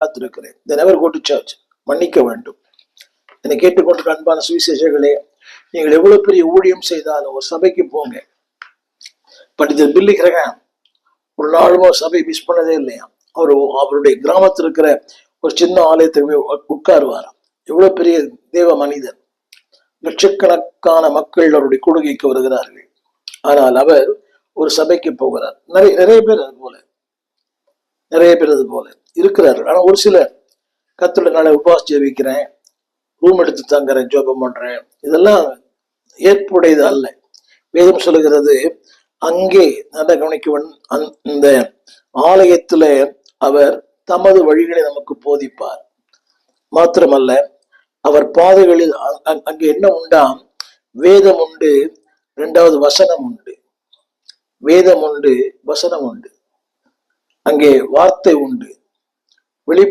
காத்திருக்கிறேன். They never go to church. மன்னிக்க வேண்டும். என்னை கேட்டுக்கொண்டு அன்பான சுவிசேஷர்களே, நீங்கள் எவ்வளவு பெரிய ஊழியம் செய்தாலும் ஒரு சபைக்கு போங்க. பண்டிதர் பில்லி கிரஹாம் ஒரு நாளும் சபை மிஸ் பண்ணதே இல்லையா. அவருடைய கிராமத்தில் இருக்கிற ஒரு சின்ன ஆலயத்துக்கு உட்காருவாராம். எவ்வளவு பெரிய தேவ மனிதன். லட்சக்கணக்கான மக்கள் அவருடைய கொடுகைக்கு வருகிறார்கள். ஆனால் அவர் ஒரு சபைக்கு போகிறார். நிறைய பேர் அது போல இருக்கிறார்கள். ஆனா ஒரு சிலர் கர்த்தருடைய நாளை உபவாஸ் ஜெபிக்கிறேன், ரூம் எடுத்து தங்குறேன், ஜோபம் பண்றேன், இதெல்லாம் ஏற்புடையது அல்ல. வேதம் சொல்லுகிறது, அங்கே நல்ல கவனிக்கவன் இந்த ஆலயத்துல அவர் தமது வழிகளை நமக்கு போதிப்பார். மாத்திரமல்ல, அவர் பாதைகளில் அங்கே என்ன உண்டாம்? வேதம் உண்டு, இரண்டாவது வசனம் உண்டு. வேதம் உண்டு, வசனம் உண்டு. அங்கே வார்த்தை உண்டு. வெளி